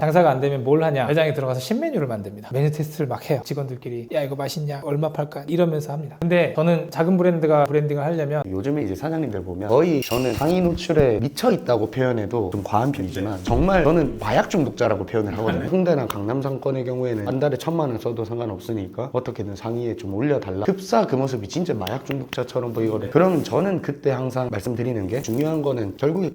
장사가 안 되면 뭘 하냐, 매장에 들어가서 신메뉴를 만듭니다. 메뉴 테스트를 막 해요. 직원들끼리 야 이거 맛있냐, 얼마 팔까 이러면서 합니다. 근데 저는 작은 브랜드가 브랜딩을 하려면 요즘에 이제 사장님들 보면 거의 저는 상위 노출에 미쳐 있다고 표현해도 좀 과한 편이지만 정말 저는 마약 중독자라고 표현을 하거든요. 홍대나 강남 상권의 경우에는 한 달에 1,000만 원 써도 상관없으니까 어떻게든 상위에 좀 올려달라. 흡사 그 모습이 진짜 마약 중독자처럼 보이거든요. 그러면 저는 그때 항상 말씀드리는 게 중요한 거는 결국에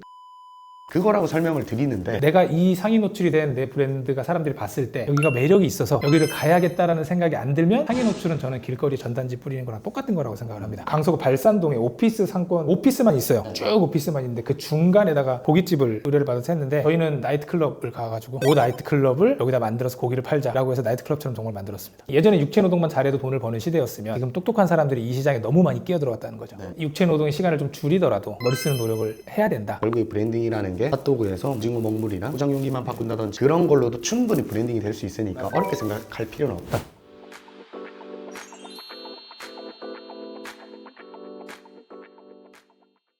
그거라고 설명을 드리는데, 내가 이 상위 노출이 된 내 브랜드가 사람들이 봤을 때 여기가 매력이 있어서 여기를 가야겠다라는 생각이 안 들면 상위 노출은 저는 길거리 전단지 뿌리는 거랑 똑같은 거라고 생각을 합니다. 강서구 발산동에 오피스 상권, 오피스만 있어요. 쭉 오피스만 있는데 그 중간에다가 고깃집을 의뢰를 받아서 했는데, 저희는 나이트클럽을 가가지고 오 나이트클럽을 여기다 만들어서 고기를 팔자라고 해서 나이트클럽처럼 정말 만들었습니다. 예전에 육체노동만 잘해도 돈을 버는 시대였으면 지금 똑똑한 사람들이 이 시장에 너무 많이 끼어들어왔다는 거죠. 육체노동의 시간을 좀 줄이더라도 머리 쓰는 노력을 해야 된다. 결국에 브랜딩이라는 게 핫도그에서 오징어 먹물이나 포장 용기만 바꾼다든지 그런 걸로도 충분히 브랜딩이 될 수 있으니까 어렵게 생각할 필요는 없다.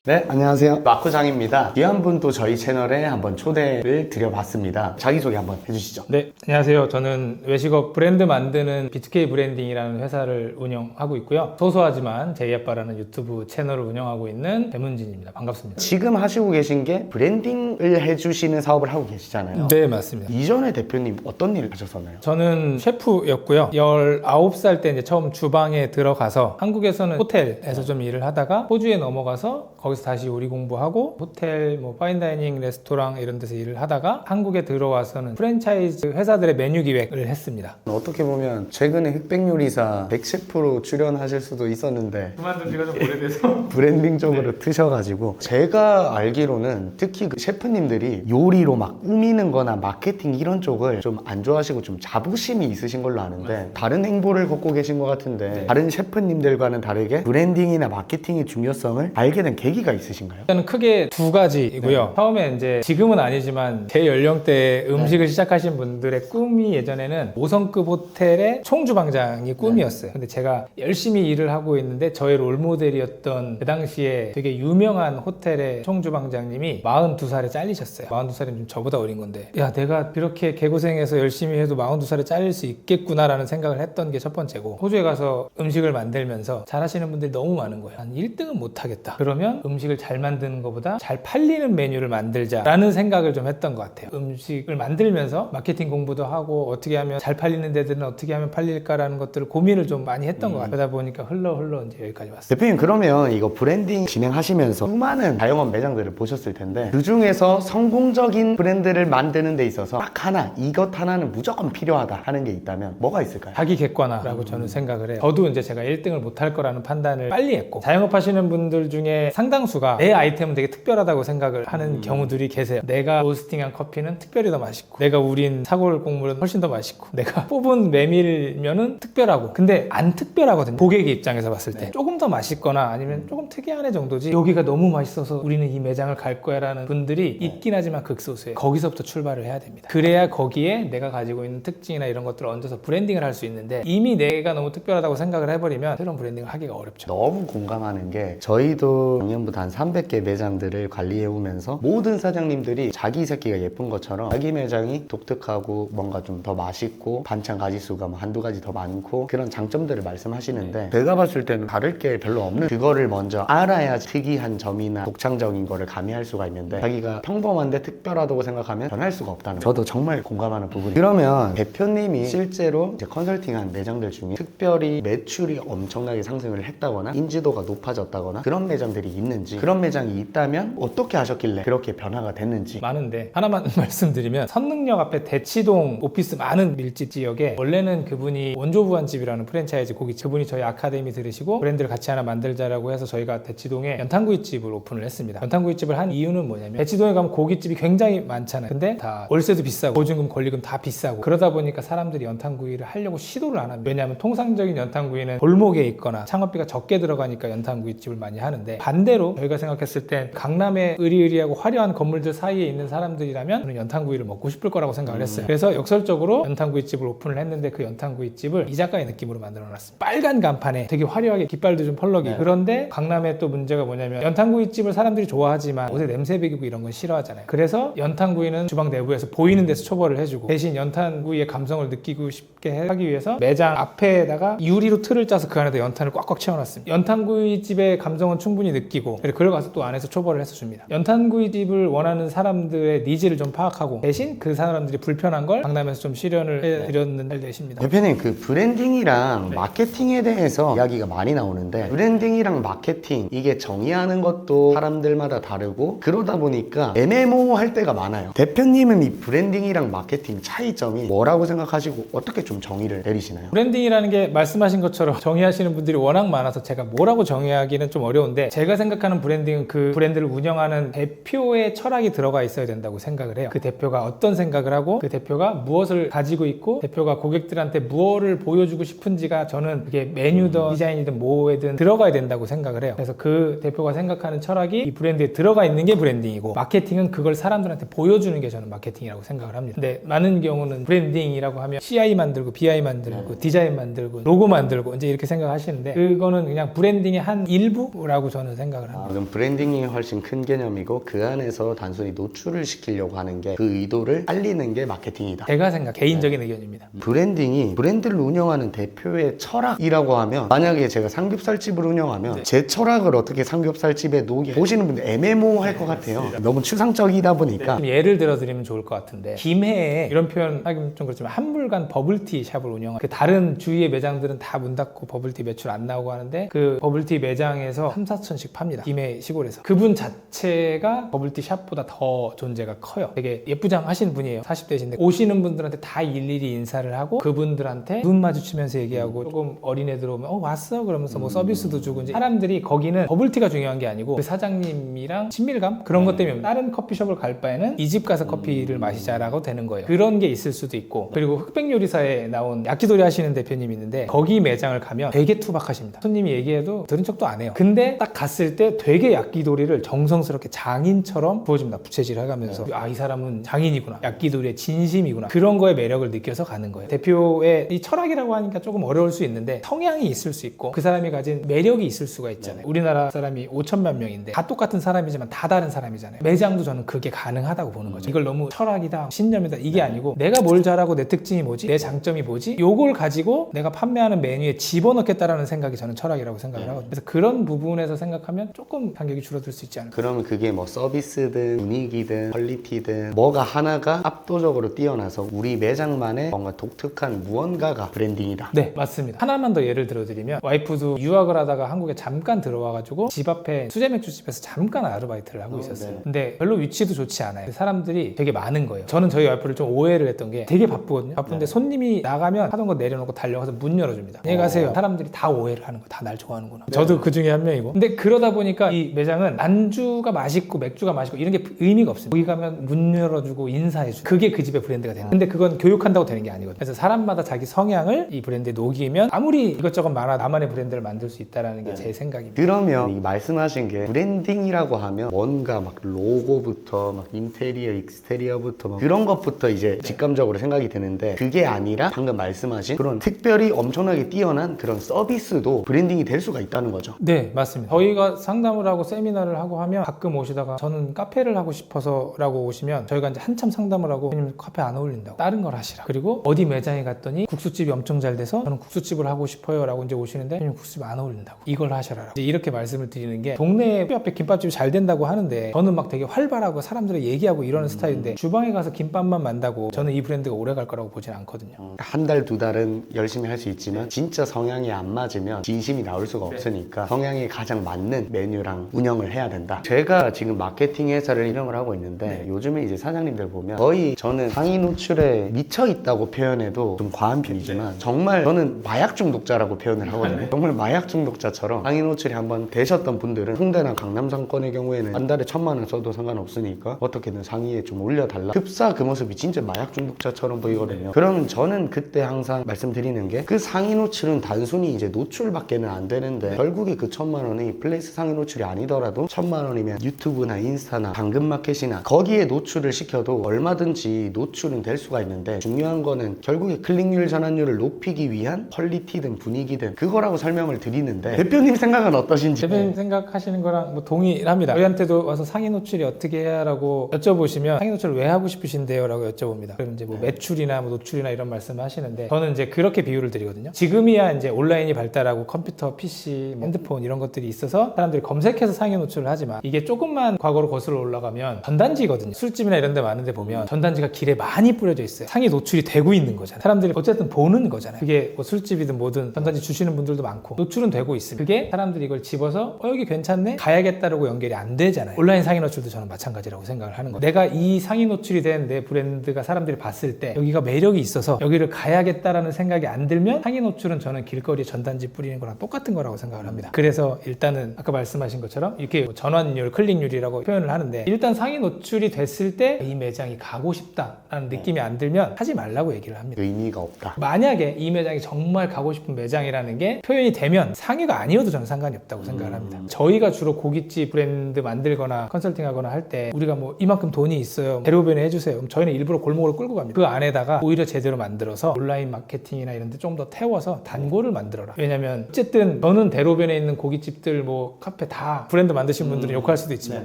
네, 안녕하세요. 마쿠장입니다. 귀한 분 또 저희 채널에 한번 초대를 드려봤습니다. 자기소개 한번 해주시죠. 네, 안녕하세요. 저는 외식업 브랜드 만드는 B2K 브랜딩이라는 회사를 운영하고 있고요. 소소하지만 제이아빠라는 유튜브 채널을 운영하고 있는 배문진입니다. 반갑습니다. 지금 하시고 계신 게 브랜딩을 해주시는 사업을 하고 계시잖아요. 네, 맞습니다. 이전에 대표님 어떤 일을 하셨었나요? 저는 셰프였고요. 19살 때 이제 처음 주방에 들어가서 한국에서는 호텔에서 좀 일을 하다가 호주에 넘어가서 거기서 다시 요리 공부하고 호텔, 뭐 파인다이닝, 레스토랑 이런 데서 일을 하다가 한국에 들어와서는 프랜차이즈 회사들의 메뉴 기획을 했습니다. 어떻게 보면 최근에 흑백요리사 100셰프로 출연하실 수도 있었는데 그만둔 지가 좀 오래돼서 브랜딩 쪽으로 트셔가지고, 제가 알기로는 특히 그 셰프님들이 요리로 막 꾸미는 거나 마케팅 이런 쪽을 좀 안 좋아하시고 좀 자부심이 있으신 걸로 아는데, 다른 행보를 걷고 계신 것 같은데 다른 셰프님들과는 다르게 브랜딩이나 마케팅의 중요성을 알게 된 계기가 있으신가요? 일단은 크게 두 가지이고요. 처음에 이제 지금은 아니지만 제 연령대에 음식을 시작하신 분들의 꿈이 예전에는 5성급 호텔의 총주방장이 꿈이었어요. 근데 제가 열심히 일을 하고 있는데 저의 롤모델이었던 그 당시에 되게 유명한 호텔의 총주방장님이 42살에 잘리셨어요. 42살이면 저보다 어린 건데, 야 내가 그렇게 개고생해서 열심히 해도 42살에 잘릴 수 있겠구나라는 생각을 했던 게 첫 번째고, 호주에 가서 음식을 만들면서 잘하시는 분들이 너무 많은 거예요. 한 1등은 못하겠다. 그러면 음식을 잘 만드는 것보다 잘 팔리는 메뉴를 만들자라는 생각을 좀 했던 것 같아요. 음식을 만들면서 마케팅 공부도 하고 어떻게 하면 잘 팔리는 데들은 어떻게 하면 팔릴까라는 것들을 고민을 좀 많이 했던 것 같아요. 그러다 보니까 흘러 이제 여기까지 왔어요. 대표님, 그러면 이거 브랜딩 진행하시면서 수많은 다양한 매장들을 보셨을 텐데 그 중에서 성공적인 브랜드를 만드는 데 있어서 딱 하나, 이것 하나는 무조건 필요하다 하는 게 있다면 뭐가 있을까요? 자기 객관화라고 저는 생각을 해요. 저도 이제 제가 1등을 못할 거라는 판단을 빨리 했고, 자영업 하시는 분들 중에 상당수가 내 아이템은 되게 특별하다고 생각을 하는 경우들이 계세요. 내가 로스팅한 커피는 특별히 더 맛있고, 내가 우린 사골 곡물은 훨씬 더 맛있고, 내가 뽑은 메밀면은 특별하고, 근데 안 특별하거든요. 고객의 입장에서 봤을 때 조금 더 맛있거나 아니면 조금 특이한 애 정도지, 여기가 너무 맛있어서 우리는 이 매장을 갈 거야 라는 분들이 있긴 하지만 극소수예요. 거기서부터 출발을 해야 됩니다. 그래야 거기에 내가 가지고 있는 특징이나 이런 것들을 얹어서 브랜딩을 할 수 있는데, 이미 내가 너무 특별하다고 생각을 해버리면 새로운 브랜딩을 하기가 어렵죠. 너무 공감하는 게, 저희도 작년부터 한 300개 매장들을 관리해오면서 모든 사장님들이 자기 새끼가 예쁜 것처럼 자기 매장이 독특하고 뭔가 좀 더 맛있고 반찬 가지수가 뭐 한두 가지 더 많고 그런 장점들을 말씀하시는데, 제가 봤을 때는 다를 게 별로 없는, 그거를 먼저 알아야 특이한 점이나 독창적인 거를 가미할 수가 있는데, 자기가 평범한데 특별하다고 생각하면 변할 수가 없다는 거. 저도 정말 공감하는 부분이에요. 그러면 대표님이 실제로 이제 컨설팅한 매장들 중에 특별히 매출이 엄청나게 상승을 했다거나 인지도가 높아졌다거나 그런 매장들이 있는지, 그런 매장이 있다면 어떻게 하셨길래 그렇게 변화가 됐는지. 많은데 하나만 말씀드리면, 선능력 앞에 대치동 오피스 많은 밀집 지역에 원래는 그분이 원조부안집이라는 프랜차이즈 고깃집, 그분이 저희 아카데미 들으시고 브랜드를 같이 하나 만들자라고 해서 저희가 대치동에 연탄구이집을 오픈을 했습니다. 연탄구이집을 한 이유는 뭐냐면, 대치동에 가면 고깃집이 굉장히 많잖아요. 근데 다 월세도 비싸고 보증금 권리금 다 비싸고, 그러다 보니까 사람들이 연탄구이를 하려고 시도를 안 합니다. 왜냐하면 통상적인 연탄구이는 골목에 있거나 창업비가 적게 들어가니까 연탄구이집을 많이 하는데, 반대 반대로 저희가 생각했을 땐 강남의 으리으리하고 화려한 건물들 사이에 있는 사람들이라면 저는 연탄구이를 먹고 싶을 거라고 생각을 했어요. 그래서 역설적으로 연탄구이집을 오픈을 했는데 그 연탄구이집을 이자카야 느낌으로 만들어놨습니다. 빨간 간판에 되게 화려하게 깃발도 좀 펄럭이고. 그런데 강남에 또 문제가 뭐냐면 연탄구이집을 사람들이 좋아하지만 옷에 냄새 배기고 이런 건 싫어하잖아요. 그래서 연탄구이는 주방 내부에서 보이는 데서 초벌을 해주고 대신 연탄구이의 감성을 느끼고 싶게 하기 위해서 매장 앞에다가 유리로 틀을 짜서 그 안에다 연탄을 꽉꽉 채워놨습니다. 연탄구이집의 감성은 충분히 느끼고 그걸 가서 또 안에서 초벌을 해서 줍니다. 연탄구이집을 원하는 사람들의 니즈를 좀 파악하고 대신 그 사람들이 불편한 걸 강남에서 좀 실현을 해드렸는 것입니다. 대표님, 그 브랜딩이랑 마케팅에 대해서 이야기가 많이 나오는데 브랜딩이랑 마케팅 이게 정의하는 것도 사람들마다 다르고 그러다 보니까 애매모호할 때가 많아요. 대표님은 이 브랜딩이랑 마케팅 차이점이 뭐라고 생각하시고 어떻게 좀 정의를 내리시나요? 브랜딩이라는 게 말씀하신 것처럼 정의하시는 분들이 워낙 많아서 제가 뭐라고 정의하기는 좀 어려운데 제가 생각하는 브랜딩은 그 브랜드를 운영하는 대표의 철학이 들어가 있어야 된다고 생각을 해요. 그 대표가 어떤 생각을 하고 그 대표가 무엇을 가지고 있고 대표가 고객들한테 무엇을 보여주고 싶은지가 저는 그게 메뉴든 디자인이든 뭐든 들어가야 된다고 생각을 해요. 그래서 그 대표가 생각하는 철학이 이 브랜드에 들어가 있는 게 브랜딩이고 마케팅은 그걸 사람들한테 보여주는 게 저는 마케팅이라고 생각을 합니다. 근데 많은 경우는 브랜딩이라고 하면 CI 만들고 BI 만들고 디자인 만들고 로고 만들고 이제 이렇게 생각하시는데 그거는 그냥 브랜딩의 한 일부라고 저는 생각을 합니다. 그럼 브랜딩이 훨씬 큰 개념이고 그 안에서 단순히 노출을 시키려고 하는 게 그 의도를 알리는 게 마케팅이다. 제가 생각 개인적인 의견입니다. 브랜딩이 브랜드를 운영하는 대표의 철학이라고 하면 만약에 제가 삼겹살집을 운영하면 제 철학을 어떻게 삼겹살집에 녹여 보시는 분들 애매모호할 것 같아요. 너무 추상적이다 보니까 좀 예를 들어드리면 좋을 것 같은데 김해에 이런 표현 하긴 좀 그렇지만 한물간 버블티 샵을 운영하는 그 다른 주위의 매장들은 다 문 닫고 버블티 매출 안 나오고 하는데 그 버블티 매장에서 3, 4천씩 팝니다. 김해 시골에서. 그분 자체가 버블티 샵보다 더 존재가 커요. 되게 예쁘장 하신 분이에요. 40대신데 오시는 분들한테 다 일일이 인사를 하고 그분들한테 눈 마주치면서 얘기하고 조금 어린애들 오면 왔어? 그러면서 뭐 서비스도 주고 이제 사람들이 거기는 버블티가 중요한 게 아니고 그 사장님이랑 친밀감? 그런 것 때문에 다른 커피숍을 갈 바에는 이 집 가서 커피를 마시자라고 되는 거예요. 그런 게 있을 수도 있고 그리고 흑백요리사에 나온 야끼도리 하시는 대표님이 있는데 거기 매장을 가면 되게 투박하십니다. 손님이 얘기해도 들은 척도 안 해요. 근데 딱 갔을 때 되게 야끼도리를 정성스럽게 장인처럼 부어줍니다. 부채질 해가면서 아, 이 사람은 장인이구나. 야끼도리의 진심이구나. 그런 거에 매력을 느껴서 가는 거예요. 대표의 이 철학이라고 하니까 조금 어려울 수 있는데 성향이 있을 수 있고 그 사람이 가진 매력이 있을 수가 있잖아요. 우리나라 사람이 5천만 명인데 다 똑같은 사람이지만 다 다른 사람이잖아요. 매장도 저는 그게 가능하다고 보는 거죠. 이걸 너무 철학이다, 신념이다 이게 아니고 내가 뭘 잘하고 내 특징이 뭐지? 내 장점이 뭐지? 요걸 가지고 내가 판매하는 메뉴에 집어넣겠다라는 생각이 저는 철학이라고 생각을 하거든요. 그래서 그런 부분에서 생각하면 조금 간격이 줄어들 수 있지 않을까. 그러면 그게 뭐 서비스든 분위기든 퀄리티든 뭐가 하나가 압도적으로 뛰어나서 우리 매장만의 뭔가 독특한 무언가가 브랜딩이다. 네, 맞습니다. 하나만 더 예를 들어드리면 와이프도 유학을 하다가 한국에 잠깐 들어와가지고 집 앞에 수제맥주집에서 잠깐 아르바이트를 하고 있었어요. 근데 별로 위치도 좋지 않아요. 사람들이 되게 많은 거예요. 저는 저희 와이프를 좀 오해를 했던 게 되게 바쁘거든요. 바쁜데 손님이 나가면 하던 거 내려놓고 달려가서 문 열어줍니다. 안녕히 가세요. 사람들이 다 오해를 하는 거야. 다 날 좋아하는구나. 저도 그 중에 한 명이고. 근데 그러다 보니까 이 매장은 안주가 맛있고 맥주가 맛있고 이런 게 의미가 없어요. 거기 가면 문 열어주고 인사해주고 그게 그 집의 브랜드가 되는 거예요. 근데 그건 교육한다고 되는 게 아니거든요. 그래서 사람마다 자기 성향을 이 브랜드에 녹이면 아무리 이것저것 많아 나만의 브랜드를 만들 수 있다는 게 제 생각입니다. 그러면 이 말씀하신 게 브랜딩이라고 하면 뭔가 막 로고부터 막 인테리어, 익스테리어부터 막 그런 것부터 이제 직감적으로 생각이 드는데 그게 아니라 방금 말씀하신 그런 특별히 엄청나게 뛰어난 그런 서비스도 브랜딩이 될 수가 있다는 거죠. 네, 맞습니다. 저희가 상담을 하고 세미나를 하고 하면 가끔 오시다가 저는 카페를 하고 싶어서 라고 오시면 저희가 이제 한참 상담을 하고 선생님 카페 안 어울린다고 다른 걸 하시라. 그리고 어디 매장에 갔더니 국수집이 엄청 잘 돼서 저는 국수집을 하고 싶어요 라고 이제 오시는데 선생님 국수집 안 어울린다고 이걸 하셔라. 이제 이렇게 말씀을 드리는 게 동네 앞에 김밥집이 잘 된다고 하는데 저는 막 되게 활발하고 사람들이 얘기하고 이러는 스타일인데 주방에 가서 김밥만 만다고 저는 이 브랜드가 오래 갈 거라고 보진 않거든요. 한 달, 두 달은 열심히 할 수 있지만 진짜 성향이 안 맞으면 진심이 나올 수가 없으니까 성향에 가장 맞는 메뉴랑 운영을 해야 된다. 제가 지금 마케팅 회사를 운영을 하고 있는데 요즘에 이제 사장님들 보면 거의 저는 상위 노출에 미쳐 있다고 표현해도 좀 과한 편이지만 정말 저는 마약 중독자라고 표현을 하거든요. 정말 마약 중독자처럼 상위 노출이 한번 되셨던 분들은 홍대나 강남 상권의 경우에는 한 달에 1,000만 원 써도 상관없으니까 어떻게든 상위에 좀 올려달라. 흡사 그 모습이 진짜 마약 중독자처럼 보이거든요. 그러면 저는 그때 항상 말씀드리는 게 그 상위 노출은 단순히 이제 노출밖에는 안 되는데 결국에 그 1,000만 원이 플레이스 상위 노출이 아니더라도 1,000만 원이면 유튜브나 인스타나 당근마켓이나 거기에 노출을 시켜도 얼마든지 노출은 될 수가 있는데, 중요한 거는 결국에 클릭률 전환율을 높이기 위한 퀄리티든 분위기든 그거라고 설명을 드리는데, 대표님 생각은 어떠신지? 대표님 생각하시는 거랑 뭐 동의를 합니다. 저희한테도 와서 상위 노출이 어떻게 해야 라고 여쭤보시면 상위 노출을 왜 하고 싶으신데요? 라고 여쭤봅니다. 그럼 이제 뭐 매출이나 뭐 노출이나 이런 말씀을 하시는데, 저는 이제 그렇게 비유를 드리거든요. 지금이야 이제 온라인이 발달하고 컴퓨터, PC, 핸드폰 이런 것들이 있어서 사람들이 검색해서 상위 노출을 하지만, 이게 조금만 과거로 거슬러 올라가면 전단지거든요. 술집이나 이런 데 많은데 보면 전단지가 길에 많이 뿌려져 있어요. 상위 노출이 되고 있는 거잖아요. 사람들이 어쨌든 보는 거잖아요. 그게 뭐 술집이든 뭐든 전단지 주시는 분들도 많고 노출은 되고 있습니다. 그게 사람들이 이걸 집어서 여기 괜찮네? 가야겠다라고 연결이 안 되잖아요. 온라인 상위 노출도 저는 마찬가지라고 생각을 하는 거예요. 내가 이 상위 노출이 된 내 브랜드가 사람들이 봤을 때 여기가 매력이 있어서 여기를 가야겠다라는 생각이 안 들면 상위 노출은 저는 길거리에 전단지 뿌리는 거랑 똑같은 거라고 생각을 합니다. 그래서 일단은 아까 말씀하신 것처럼 이렇게 뭐 전환율, 클릭률이라고 표현을 하는데, 일단 상위 노출이 됐을 때 이 매장이 가고 싶다라는 느낌이 안 들면 하지 말라고 얘기를 합니다. 의미가 없다. 만약에 이 매장이 정말 가고 싶은 매장이라는 게 표현이 되면 상위가 아니어도 저는 상관이 없다고 생각을 합니다. 저희가 주로 고깃집 브랜드 만들거나 컨설팅하거나 할 때 우리가 뭐 이만큼 돈이 있어요, 대로변에 해주세요. 그럼 저희는 일부러 골목으로 끌고 갑니다. 그 안에다가 오히려 제대로 만들어서 온라인 마케팅이나 이런 데 좀 더 태워서 단골을 만들어라. 왜냐면 어쨌든 저는 대로변에 있는 고깃집들 뭐 카페 다 브랜드 만드신 분들은 욕할 수도 있지만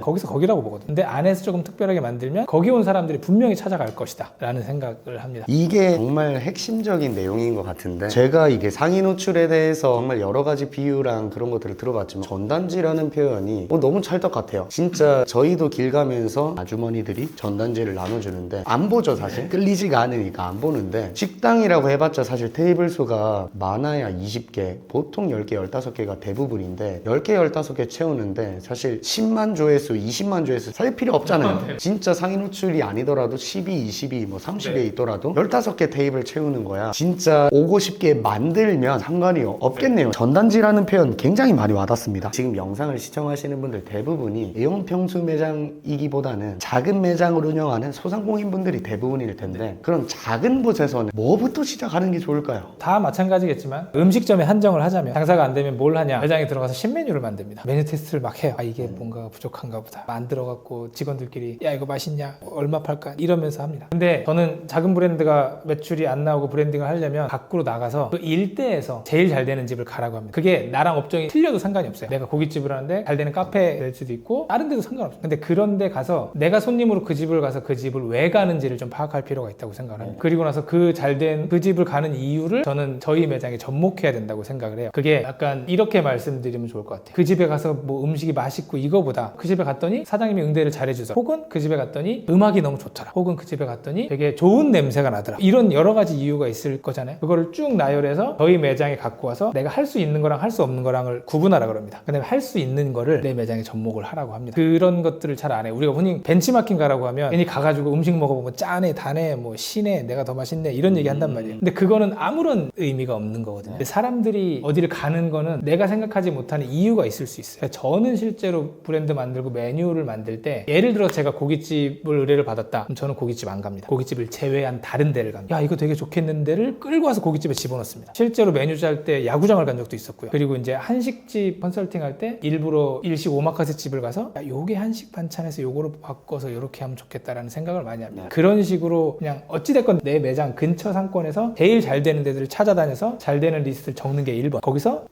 거기서 거기라고 보거든요. 근데 안에서 조금 특별하게 만들면 거기 온 사람들이 분명히 찾아갈 것이다 라는 생각을 합니다. 이게 정말 핵심적인 내용인 것 같은데, 제가 이게 상위 노출에 대해서 정말 여러 가지 비유랑 그런 것들을 들어봤지만 전단지라는 표현이 너무 찰떡 같아요. 진짜 저희도 길 가면서 아주머니들이 전단지를 나눠주는데 안 보죠. 사실 끌리지가 않으니까 안 보는데, 식당이라고 해봤자 사실 테이블 수가 많아야 20개, 보통 10개, 15개가 대부분인데 10개, 15개 채우는데 사실 10만 조회수, 20만 조회수 살 필요 없잖아요. 진짜 상위 노출이 아니더라도 12, 22, 뭐 30에 있더라도 15개 테이블 채우는 거야. 진짜 오고 싶게 만들면 상관이 없겠네요. 전단지라는 표현 굉장히 많이 와닿습니다. 지금 영상을 시청하시는 분들 대부분이 대형 평수 매장이기보다는 작은 매장을 운영하는 소상공인 분들이 대부분일 텐데, 그런 작은 곳에서는 뭐부터 시작하는 게 좋을까요? 다 마찬가지겠지만 음식점에 한정을 하자면, 장사가 안 되면 뭘 하냐, 매장에 들어가서 신메뉴를 만듭니다. 메뉴 테스트를 막 해요. 아, 이게 뭔가 부족한가 보다. 만들어갖고 직원들끼리 야 이거 맛있냐, 얼마 팔까, 이러면서 합니다. 근데 저는 작은 브랜드가 매출이 안 나오고 브랜딩을 하려면 밖으로 나가서 그 일대에서 제일 잘 되는 집을 가라고 합니다. 그게 나랑 업종이 틀려도 상관이 없어요. 내가 고깃집을 하는데 잘 되는 카페 될 수도 있고 다른 데도 상관없어요. 근데 그런 데 가서 내가 손님으로 그 집을 가서 그 집을 왜 가는지를 좀 파악할 필요가 있다고 생각을 합니다. 그리고 나서 그 잘된 그 집을 가는 이유를 저는 저희 매장에 접목해야 된다고 생각을 해요. 그게 약간 이렇게 말씀드리면 좋을 것 같아요. 그 집에 가서 뭐 음식이 맛있고 이거보다 그 집에 갔더니 사장님이 응대를 잘해주서, 혹은 그 집에 갔더니 음악이 너무 좋더라, 혹은 그 집에 갔더니 되게 좋은 냄새가 나더라, 이런 여러 가지 이유가 있을 거잖아요. 그거를 쭉 나열해서 저희 매장에 갖고 와서 내가 할 수 있는 거랑 할 수 없는 거랑을 구분하라 그럽니다. 그다음에 할 수 있는 거를 내 매장에 접목을 하라고 합니다. 그런 것들을 잘 안 해요. 우리가 흔히 벤치마킹 가라고 하면 괜히 가가지고 음식 먹어보면 짜네, 다네, 뭐 시네, 내가 더 맛있네, 이런 얘기 한단 말이에요. 근데 그거는 아무런 의미가 없는 거거든요. 근데 사람들이 어디를 가는 거는 내가 생각하지 못하는 이유가 있을 수 있어요. 저는 실제로 브랜드 만들고 메뉴를 만들 때, 예를 들어 제가 고깃집을 의뢰를 받았다, 그럼 저는 고깃집 안 갑니다. 고깃집을 제외한 다른 데를 갑니다. 야 이거 되게 좋겠는데를 끌고 와서 고깃집에 집어넣습니다. 실제로 메뉴 짤 때 야구장을 간 적도 있었고요. 그리고 이제 한식집 컨설팅 할 때 일부러 일식 오마카세 집을 가서 야, 요게 한식 반찬에서 요거로 바꿔서 이렇게 하면 좋겠다라는 생각을 많이 합니다. 그런 식으로 그냥 어찌됐건 내 매장 근처 상권에서 제일 잘 되는 데들을 찾아다녀서 잘 되는 리스트를 적는 게 1번,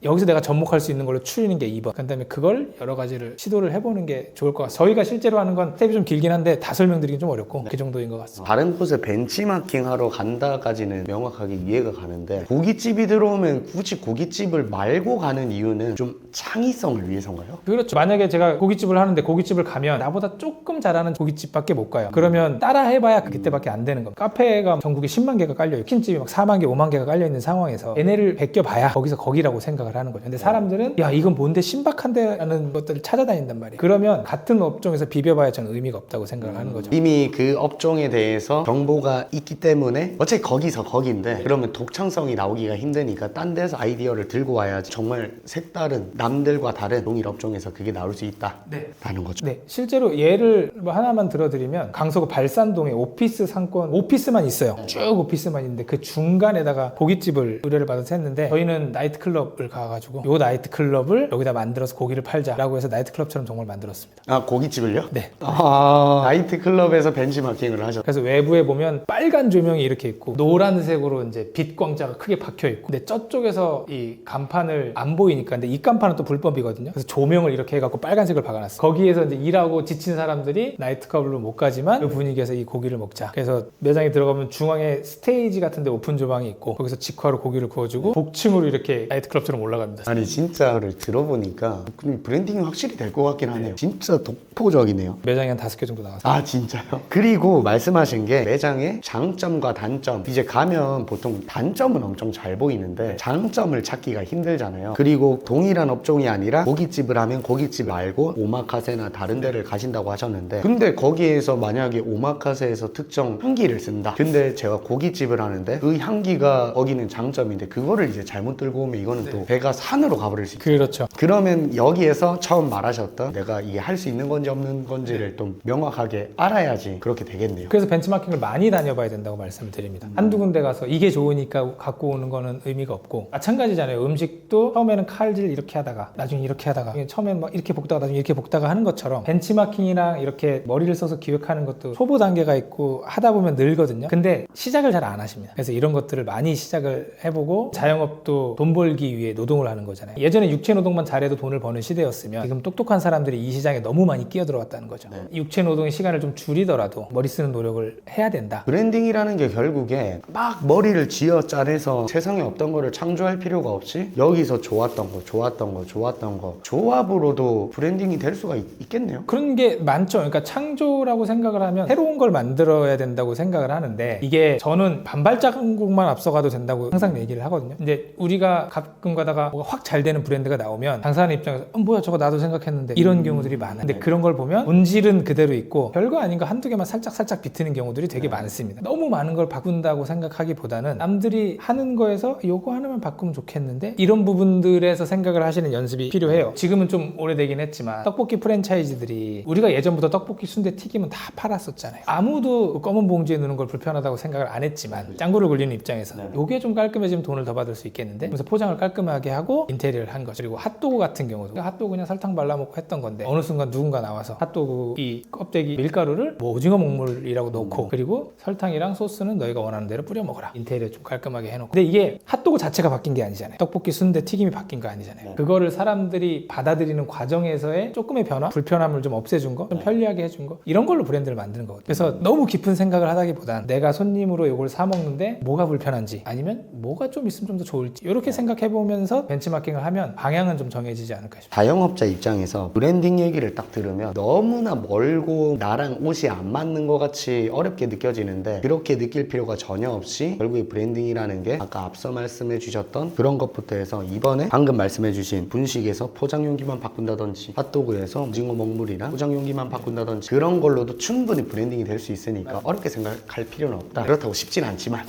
여기서 내가 접목할 수 있는 걸로 추리는 게 2번, 그 다음에 그걸 여러 가지를 시도를 해보는 게 좋을 것 같아요. 저희가 실제로 하는 건 스텝이 좀 길긴 한데 다 설명드리긴 좀 어렵고 그 정도인 것 같습니다. 다른 곳에 벤치마킹 하러 간다까지는 명확하게 이해가 가는데, 고깃집이 들어오면 굳이 고깃집을 말고 가는 이유는 좀 창의성을 위해서인가요? 그렇죠. 만약에 제가 고깃집을 하는데 고깃집을 가면 나보다 조금 잘하는 고깃집밖에 못 가요. 그러면 따라 해봐야 그때밖에 안 되는 겁니다. 카페가 전국에 10만 개가 깔려요. 치킨집이 막 4만 개, 5만 개가 깔려있는 상황에서 얘네를 베껴봐야 거기서 거기라고 생각을 하는 거죠. 근데 사람들은 야 이건 뭔데 신박한데 라는 것들을 찾아다닌단 말이에요. 그러면 같은 업종에서 비벼봐야 저는 의미가 없다고 생각을 하는 거죠. 이미 그 업종에 대해서 정보가 있기 때문에 어차피 거기서 거긴데, 그러면 독창성이 나오기가 힘드니까 딴 데서 아이디어를 들고 와야지 정말 색다른, 남들과 다른 동일 업종에서 그게 나올 수 있다라는 거죠. 네, 실제로 예를 뭐 하나만 들어드리면 강서구 발산동에 오피스 상권, 오피스만 있어요. 쭉 오피스만 있는데 그 중간에다가 고깃집을 의뢰를 받아서 했는데, 저희는 나이트클럽을 가가지고 요 나이트클럽을 여기다 만들어서 고기를 팔자라고 해서 나이트클럽처럼 정말 만들었습니다. 아, 고깃집을요? 네. 아, 나이트클럽에서 벤치마킹을 하셨. 그래서 외부에 보면 빨간 조명이 이렇게 있고 노란색으로 이제 빛 광자가 크게 박혀 있고, 근데 저쪽에서 이 간판을 안 보이니까, 근데 이 간판은 또 불법이거든요. 그래서 조명을 이렇게 해갖고 빨간색을 박아놨어요. 거기에서 이제 일하고 지친 사람들이 나이트클럽으로 못 가지만 그 분위기에서 이 고기를 먹자. 그래서 매장에 들어가면 중앙에 스테이지 같은데 오픈 조망이 있고, 거기서 직화로 고기를 구워주고 복층으로 이렇게 나이트클럽처럼 올라갑니다. 아니, 진짜를 들어보니까 브랜딩이 확실히 될 것 같긴 하네요. 진짜 독보적이네요. 매장에 한 5개 정도 나왔어요. 아, 진짜요? 그리고 말씀하신 게 매장의 장점과 단점. 이제 가면 보통 단점은 엄청 잘 보이는데 장점을 찾기가 힘들잖아요. 그리고 동일한 업종이 아니라 고깃집을 하면 고깃집 말고 오마카세나 다른 데를 가신다고 하셨는데, 근데 거기에서 만약에 오마카세에서 특정 향기를 쓴다. 근데 제가 고깃집을 하는데 그 향기가 거기는 장점인데 그거를 이제 잘못 들고 오면 이거는 또 배가 산으로 가버릴 수 있어요. 그렇죠. 그러면 여기에서 처음 말하셨던 내가 이게 할 수 있는 건지 없는 건지를 좀 명확하게 알아야지 그렇게 되겠네요. 그래서 벤치마킹을 많이 다녀봐야 된다고 말씀을 드립니다. 한두 군데 가서 이게 좋으니까 갖고 오는 거는 의미가 없고, 마찬가지잖아요. 음식도 처음에는 칼질 이렇게 하다가 나중에 이렇게 하다가, 처음에는 막 이렇게 볶다가 나중에 이렇게 볶다가 하는 것처럼 벤치마킹이랑 이렇게 머리를 써서 기획하는 것도 초보 단계가 있고 하다 보면 늘거든요. 근데 시작을 잘 안 하십니다. 그래서 이런 것들을 많이 시작을 해보고, 자영업도 돈 벌기 위해 노동을 하는 거잖아요. 예전에 육체 노동만 잘해도 돈을 버는 시대였으면 지금 똑똑한 사람들이 이 시장에 너무 많이 끼어들어왔다는 거죠. 육체 노동의 시간을 좀 줄이더라도 머리 쓰는 노력을 해야 된다. 브랜딩이라는 게 결국에 막 머리를 쥐어 짜내서 세상에 없던 거를 창조할 필요가 없이 여기서 좋았던 거 조합으로도 브랜딩이 될 수가 있겠네요. 그런 게 많죠. 그러니까 창조라고 생각을 하면 새로운 걸 만들어야 된다고 생각을 하는데, 이게 저는 반발자국만 앞서가도 된다고 항상 얘기를 하거든요. 이제 우리가 가끔 가다가 뭐가 확 잘 되는 브랜드가 나오면 당사하는 입장에서 뭐야 저거 나도 생각했는데 이런 경우들이 많아요. 근데 그런 걸 보면 본질은 그대로 있고 별거 아닌 거 한두 개만 살짝 비트는 경우들이 되게 많습니다. 너무 많은 걸 바꾼다고 생각하기보다는 남들이 하는 거에서 요거 하나만 바꾸면 좋겠는데, 이런 부분들에서 생각을 하시는 연습이 필요해요. 지금은 좀 오래되긴 했지만 떡볶이 프랜차이즈들이, 우리가 예전부터 떡볶이, 순대, 튀김은 다 팔았었잖아요. 아무도 검은 봉지에 넣는 걸 불편하다고 생각을 안 했지만 짱구를 굴리는 입장에서 요게 좀 깔끔해지면 돈을 더 받을 수 있겠는데, 그래서 포장을 깔끔하게 하고 인테리어를 한 거죠. 그리고 핫도그 같은 경우도 핫도그 그냥 설탕 발라먹고 했던 건데, 어느 순간 누군가 나와서 핫도그 이 껍데기 밀가루를 뭐 오징어 먹물이라고 넣고, 그리고 설탕이랑 소스는 너희가 원하는 대로 뿌려 먹어라. 인테리어 좀 깔끔하게 해놓고. 근데 이게 핫도그 자체가 바뀐 게 아니잖아요. 떡볶이, 순대, 튀김이 바뀐 거 아니잖아요. 그거를 사람들이 받아들이는 과정에서의 조금의 변화, 불편함을 좀 없애준 거, 좀 편리하게 해준 거, 이런 걸로 브랜드를 만드는 거거든요. 그래서 너무 깊은 생각을 하다기보단 내가 손님으로 이걸 사 먹는데 뭐가 불편한지, 아니면 뭐가 좀 있으면 좀 더 좋을지, 이렇게 생각해보면서 벤치마킹을 하면 방향은 좀 정해지지 않을까 싶어요. 자영업자 입장에서 브랜딩 얘기를 딱 들으면 너무나 멀고 나랑 옷이 안 맞는 것 같이 어렵게 느껴지는데, 그렇게 느낄 필요가 전혀 없이 결국에 브랜딩이라는 게 아까 앞서 말씀해 주셨던 그런 것부터 해서 이번에 방금 말씀해 주신 분식에서 포장용기만 바꾼다든지 핫도그에서 오징어 먹물이랑 포장용기만 바꾼다든지 그런 걸로도 충분히 브랜딩이 될 수 있으니까 어렵게 생각할 필요는 없다. 그렇다고 쉽진 않지만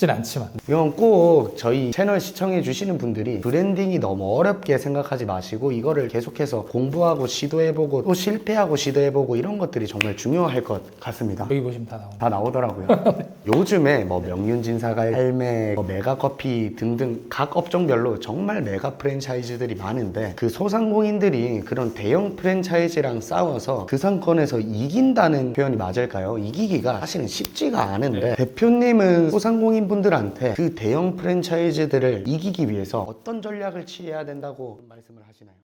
이건 꼭 저희 채널 시청해 주시는 분들이 브랜딩이 너무 어렵게 생각하지 마시고 이거를 계속해서 공부하고 시도해보고 또 실패하고 시도해보고 이런 것들이 정말 중요할 것 같습니다. 여기 보시면 다 나옵니다. 다 나오더라고요. 요즘에 뭐 명륜진사갈, 할매, 뭐 메가커피 등등 각 업종별로 정말 메가 프랜차이즈들이 많은데, 그 소상공인들이 그런 대형 프랜차이즈랑 싸워서 그 상권에서 이긴다는 표현이 맞을까요? 이기기가 사실은 쉽지가 않은데, 대표님은 소상공인 분들한테 그 대형 프랜차이즈들을 이기기 위해서 어떤 전략을 취해야 된다고 말씀을 하시나요?